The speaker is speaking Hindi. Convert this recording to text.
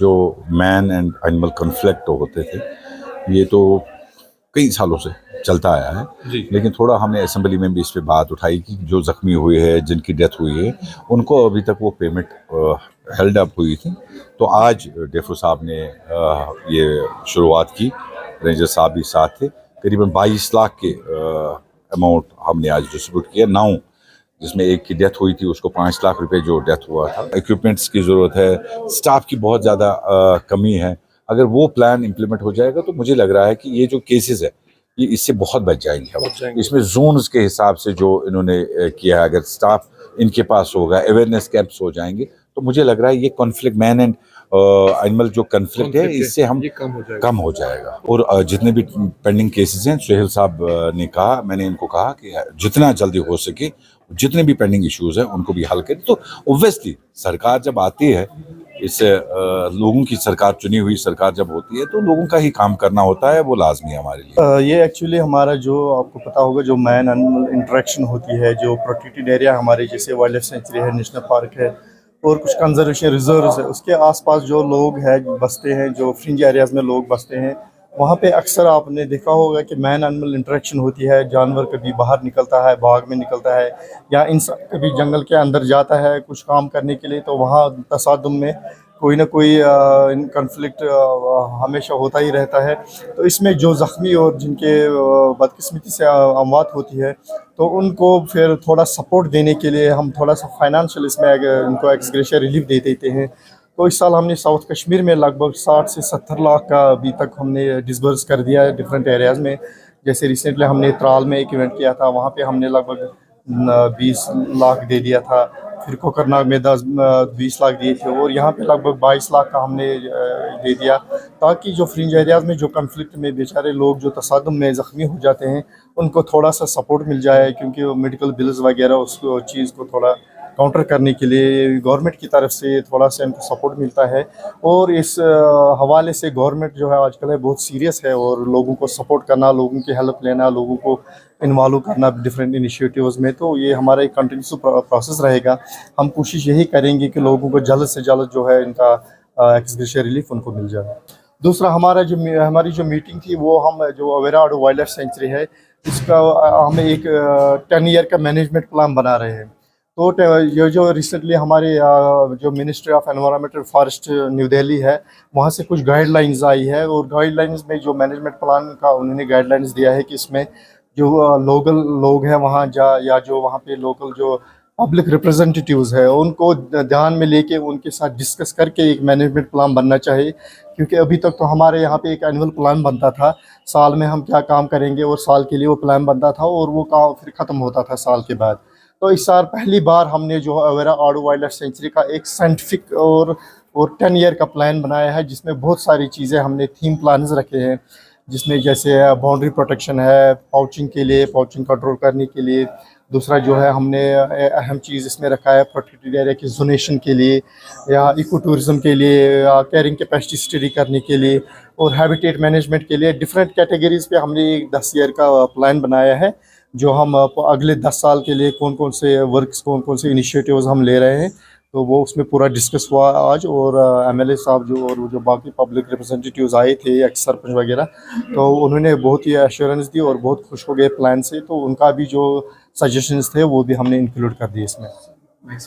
जो मैन एंड एनिमल कॉन्फ्लिक्ट होते थे, ये तो कई सालों से चलता आया है। लेकिन थोड़ा हमने असेंबली में भी इस पे बात उठाई कि जो ज़ख्मी हुए हैं, जिनकी डेथ हुई है, उनको अभी तक वो पेमेंट हेल्ड अप हुई थी। तो आज डेफो साहब ने ये शुरुआत की, रेंजर साहब भी साथ थे। करीबन 22 लाख के अमाउंट हमने आज डिस्ट्रीब्यूट किया। 9 जिसमें एक की डेथ हुई थी, उसको 5 लाख रुपए जो डेथ हुआ था। इक्विपमेंट्स की ज़रूरत है, स्टाफ की बहुत ज़्यादा कमी है। अगर वो प्लान इम्प्लीमेंट हो जाएगा तो मुझे लग रहा है कि ये जो केसेस है ये इससे बहुत बच जाएंगे। इसमें जोन्स के हिसाब से जो इन्होंने किया है, अगर स्टाफ इनके पास होगा, अवेयरनेस कैंप्स हो जाएंगे, तो मुझे लग रहा है ये कॉन्फ्लिक्ट, मैन एंड एनिमल जो कॉन्फ्लिक्ट है, इससे हम कम हो जाएगा। और जितने भी पेंडिंग केसेस हैं, सुहेल साहब ने कहा, मैंने इनको कहा कि जितना जल्दी हो सके जितने भी पेंडिंग इश्यूज हैं उनको भी हल करें। तो ऑब्वियसली सरकार जब आती है, इससे लोगों की सरकार, चुनी हुई सरकार जब होती है, तो लोगों का ही काम करना होता है, वो लाजमी है हमारे लिए। ये एक्चुअली हमारा, जो आपको पता होगा, जो मैन एनिमल इंटरेक्शन होती है, जो प्रोटेक्टेड एरिया हमारे जैसे वाइल्ड लाइफ सेंचुरी है, नेशनल पार्क है और कुछ कंजर्वेशन रिजर्व्स है, उसके आसपास जो लोग हैं बसते हैं, जो फ्रिंज एरियाज़ में लोग बसते हैं, वहाँ पे अक्सर आपने देखा होगा कि मैन एनिमल इंटरेक्शन होती है। जानवर कभी बाहर निकलता है, बाग में निकलता है, या इंसान कभी जंगल के अंदर जाता है कुछ काम करने के लिए, तो वहाँ तसादुम में कोई ना कोई कन्फ्लिक्ट हमेशा होता ही रहता है। तो इसमें जो ज़ख्मी और जिनके बदकिस्मती से अमवात होती है, तो उनको फिर थोड़ा सपोर्ट देने के लिए हम थोड़ा सा फाइनेंशियल इसमें उनको एक्स-ग्रेशिया रिलीफ दे देते हैं। तो इस साल हमने साउथ कश्मीर में लगभग 60 से 70 लाख का अभी तक हमने डिसबर्स कर दिया है डिफरेंट एरियाज़ में। जैसे रिसेंटली हमने त्राल में एक इवेंट किया था, वहाँ पे हमने लगभग 20 लाख दे दिया था। फिर कोकरनाग में 20 लाख दिए थे, और यहाँ पे लगभग 22 लाख का हमने दे दिया, ताकि जो फ्रिंज एरियाज़ में जो कन्फ्लिक्ट में बेचारे लोग जो तसादुम में ज़ख्मी हो जाते हैं, उनको थोड़ा सा सपोर्ट मिल जाए, क्योंकि वो मेडिकल बिल्स वगैरह उस चीज़ को थोड़ा काउंटर करने के लिए गवर्नमेंट की तरफ से थोड़ा सा इनको सपोर्ट मिलता है। और इस हवाले से गवर्नमेंट जो है आजकल है बहुत सीरियस है, और लोगों को सपोर्ट करना, लोगों की हेल्प लेना, लोगों को इन्वॉल्व करना डिफरेंट इनिशिएटिव्स में, तो ये हमारा एक कंटिन्यूस प्रोसेस रहेगा। हम कोशिश यही करेंगे कि लोगों को जल्द से जल्द जो है इनका एक्स-ग्रेशिया रिलीफ उनको मिल जाए। दूसरा, हमारी जो मीटिंग थी, वो हम जो अवेरा आडो वाइल्ड लाइफ सेंचुरी है, इसका हम एक 10 ईयर का मैनेजमेंट प्लान बना रहे हैं। तो ये जो रिसेंटली हमारे जो ministry of environment and forest new Delhi है, वहाँ से कुछ गाइडलाइंस आई है, और गाइडलाइंस में जो मैनेजमेंट प्लान का उन्होंने गाइडलाइंस दिया है कि इसमें जो लोकल लोग हैं वहाँ या जो वहाँ पे लोकल जो पब्लिक रिप्रेजेंटेटिव्स है, उनको ध्यान में लेके उनके साथ डिस्कस करके एक मैनेजमेंट प्लान बनना चाहिए। क्योंकि अभी तक तो हमारे यहाँ पे एक एनुअल प्लान बनता था, साल में हम क्या काम करेंगे, और साल के लिए वो प्लान बनता था, और वो काम फिर ख़त्म होता था साल के बाद। तो इस साल पहली बार हमने जो अवेरा आडो वाइल्ड लाइफ सेंचुरी का एक साइंटिफिक और 10 ईयर का प्लान बनाया है, जिसमें बहुत सारी चीज़ें हमने थीम प्लान्स रखे हैं, जिसमें जैसे बाउंड्री प्रोटेक्शन है, पाउचिंग के लिए, पाउचिंग कंट्रोल करने के लिए। दूसरा जो है, हमने अहम चीज़ इसमें रखा है प्रोटेक्टेड एरिया की जोनेशन के लिए, या इको टूरिज़म के लिए, या कैरिंग कैपेसिटी स्टडी करने के लिए, और हैबिटेट मैनेजमेंट के लिए। डिफरेंट कैटेगरीज़ पे हमने एक 10 ईयर का प्लान बनाया है, जो हम अगले 10 साल के लिए कौन कौन से वर्क्स, कौन कौन से इनिशिएटिव्स हम ले रहे हैं, तो वो उसमें पूरा डिस्कस हुआ आज। और एमएलए साहब जो बाकी पब्लिक रिप्रेजेंटेटिव्स आए थे, एक्स सरपंच वगैरह, तो उन्होंने बहुत ही एश्योरेंस दी और बहुत खुश हो गए प्लान से। तो उनका भी जो सजेशंस थे वो भी हमने इंक्लूड कर दिए इसमें।